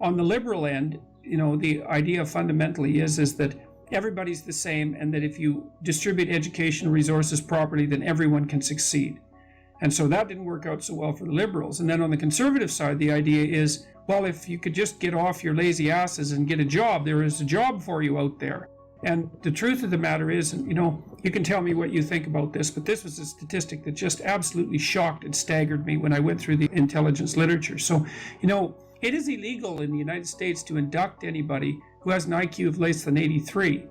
on the liberal end, the idea fundamentally is that everybody's the same, and that if you distribute educational resources properly, then everyone can succeed. And so that didn't work out so well for the liberals. And then on the conservative side, the idea is, well, if you could just get off your lazy asses and get a job, there is a job for you out there. And the truth of the matter is, you can tell me what you think about this, but this was a statistic that just absolutely shocked and staggered me when I went through the intelligence literature. So, it is illegal in the United States to induct anybody who has an IQ of less than 83.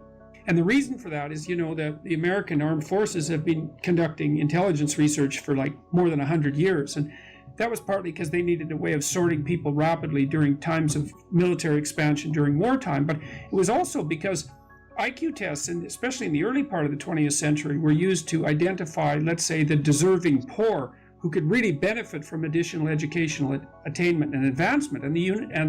And the reason for that is, that the American Armed Forces have been conducting intelligence research for like more than 100 years. And that was partly because they needed a way of sorting people rapidly during times of military expansion during wartime. But it was also because IQ tests, and especially in the early part of the 20th century, were used to identify, let's say, the deserving poor who could really benefit from additional educational attainment and advancement. And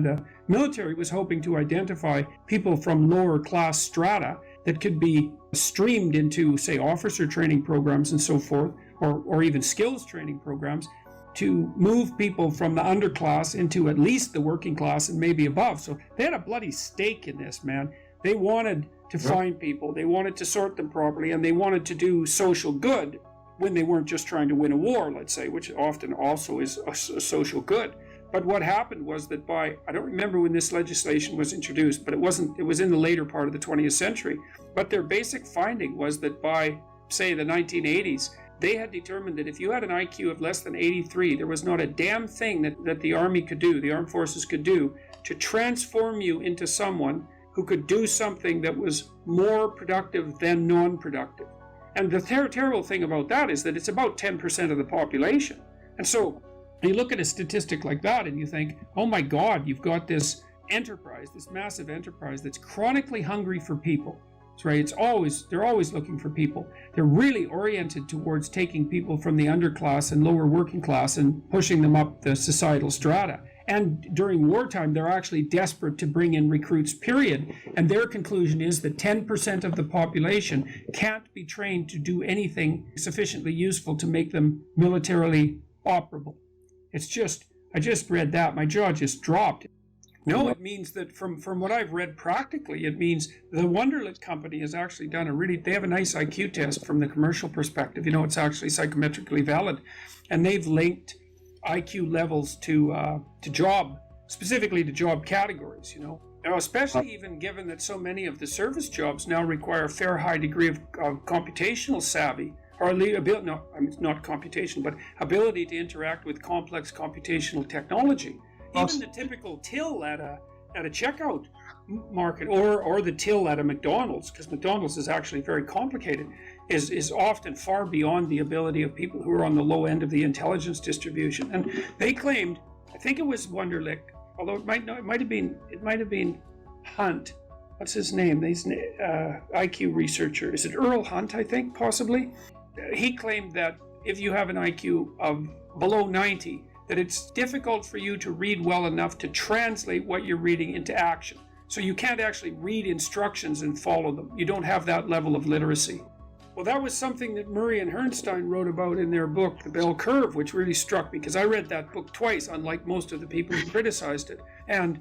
the military was hoping to identify people from lower class strata that could be streamed into, say, officer training programs and so forth, or even skills training programs, to move people from the underclass into at least the working class and maybe above. So they had a bloody stake in this, man. They wanted to find people, they wanted to sort them properly, and they wanted to do social good when they weren't just trying to win a war, let's say, which often also is a social good. But what happened was that I don't remember when this legislation was introduced, but it was in the later part of the 20th century. But their basic finding was that by, say, the 1980s, they had determined that if you had an IQ of less than 83, there was not a damn thing that the Army could do, the armed forces could do, to transform you into someone who could do something that was more productive than non-productive. And the terrible thing about that is that it's about 10% of the population. And so you look at a statistic like that and you think, oh my God, you've got this enterprise, this massive enterprise that's chronically hungry for people. That's right. They're always looking for people. They're really oriented towards taking people from the underclass and lower working class and pushing them up the societal strata. And during wartime, they're actually desperate to bring in recruits, period. And their conclusion is that 10% of the population can't be trained to do anything sufficiently useful to make them militarily operable. I just read that. My jaw just dropped. No, it means that from what I've read practically, it means the Wonderlic company has actually done they have a nice IQ test from the commercial perspective. It's actually psychometrically valid. And they've linked IQ levels to specifically to job categories, Now, especially even given that so many of the service jobs now require a fair high degree of computational savvy, or not computation, but ability to interact with complex computational technology. Even the typical till at a checkout market, or the till at a McDonald's, because McDonald's is actually very complicated, is often far beyond the ability of people who are on the low end of the intelligence distribution. And they claimed, I think it was Wonderlic, although it might have been Hunt. What's his name? He's an IQ researcher. Is it Earl Hunt, I think, possibly? He claimed that if you have an IQ of below 90, that it's difficult for you to read well enough to translate what you're reading into action. So you can't actually read instructions and follow them. You don't have that level of literacy. Well, that was something that Murray and Herrnstein wrote about in their book, The Bell Curve, which really struck me, because I read that book twice, unlike most of the people who criticized it. And,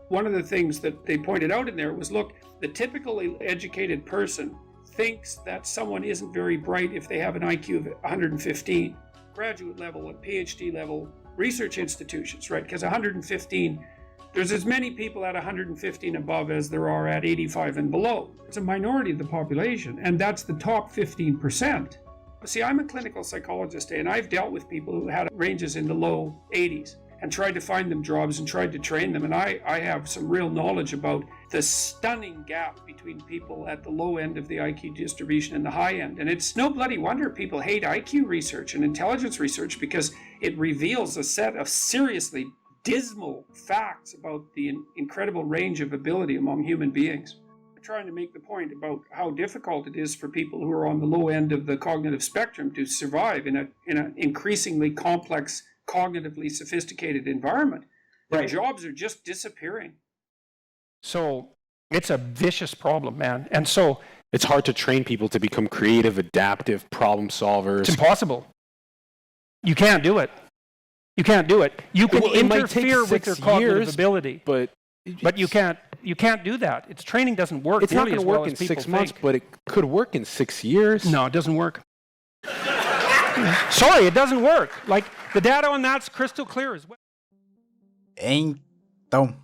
one of the things that they pointed out in there was, look, the typically educated person thinks that someone isn't very bright if they have an IQ of 115. Graduate level and PhD level research institutions, right? Because 115, there's as many people at 115 above as there are at 85 and below. It's a minority of the population, and that's the top 15%. See, I'm a clinical psychologist, and I've dealt with people who had ranges in the low 80s and tried to find them jobs and tried to train them. And I have some real knowledge about the stunning gap between people at the low end of the IQ distribution and the high end. And it's no bloody wonder people hate IQ research and intelligence research, because it reveals a set of seriously dismal facts about the incredible range of ability among human beings. I'm trying to make the point about how difficult it is for people who are on the low end of the cognitive spectrum to survive in an increasingly complex, cognitively sophisticated environment. Their jobs are just disappearing. So it's a vicious problem, man. And so it's hard to train people to become creative, adaptive problem solvers. It's impossible. You can't do it. You can't do it. You can Well, it might take interfere with 6 their cognitive years, ability, but you can't do that. It's training doesn't work it's not nearly going as to well work as in people 6 months, think. but it could work in 6 years. No, it doesn't work. Sorry, it doesn't work. Like, the data on that's crystal clear as well. Então,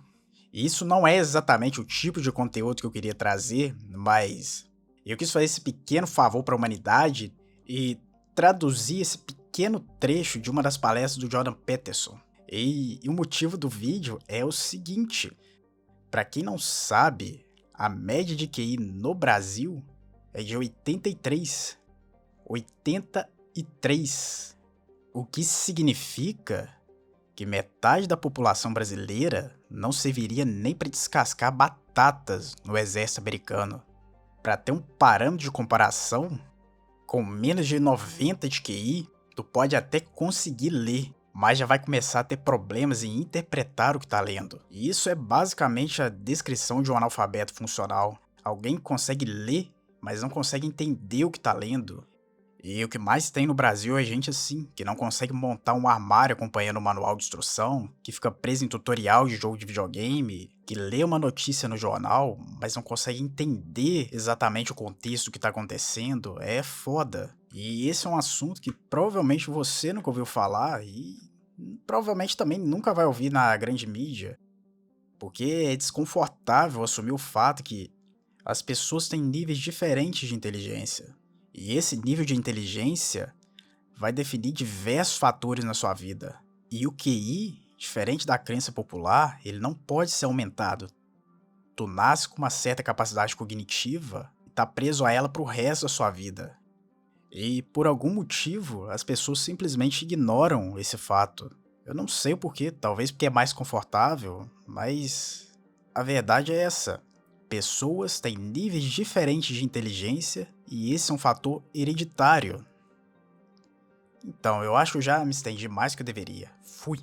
isso não é exatamente o tipo de conteúdo que eu queria trazer, mas eu quis fazer esse pequeno favor para a humanidade e traduzir esse pequeno trecho de uma das palestras do Jordan Peterson. E o motivo do vídeo é o seguinte: para quem não sabe, a média de QI no Brasil é de 83. 83. O que significa que metade da população brasileira não serviria nem para descascar batatas no exército americano. Para ter um parâmetro de comparação, com menos de 90 de QI, tu pode até conseguir ler, mas já vai começar a ter problemas em interpretar o que está lendo. E isso é basicamente a descrição de um analfabeto funcional. Alguém que consegue ler, mas não consegue entender o que está lendo. E o que mais tem no Brasil é gente assim, que não consegue montar um armário acompanhando o manual de instrução, que fica preso em tutorial de jogo de videogame, que lê uma notícia no jornal, mas não consegue entender exatamente o contexto do que está acontecendo. É foda. E esse é um assunto que provavelmente você nunca ouviu falar e provavelmente também nunca vai ouvir na grande mídia. Porque é desconfortável assumir o fato que as pessoas têm níveis diferentes de inteligência. E esse nível de inteligência vai definir diversos fatores na sua vida. E o QI, diferente da crença popular, ele não pode ser aumentado. Tu nasce com uma certa capacidade cognitiva e tá preso a ela pro resto da sua vida. E por algum motivo, as pessoas simplesmente ignoram esse fato. Eu não sei o porquê, talvez porque é mais confortável, mas a verdade é essa. Pessoas têm níveis diferentes de inteligência e esse é um fator hereditário. Então, eu acho que eu já me estendi mais do que eu deveria. Fui!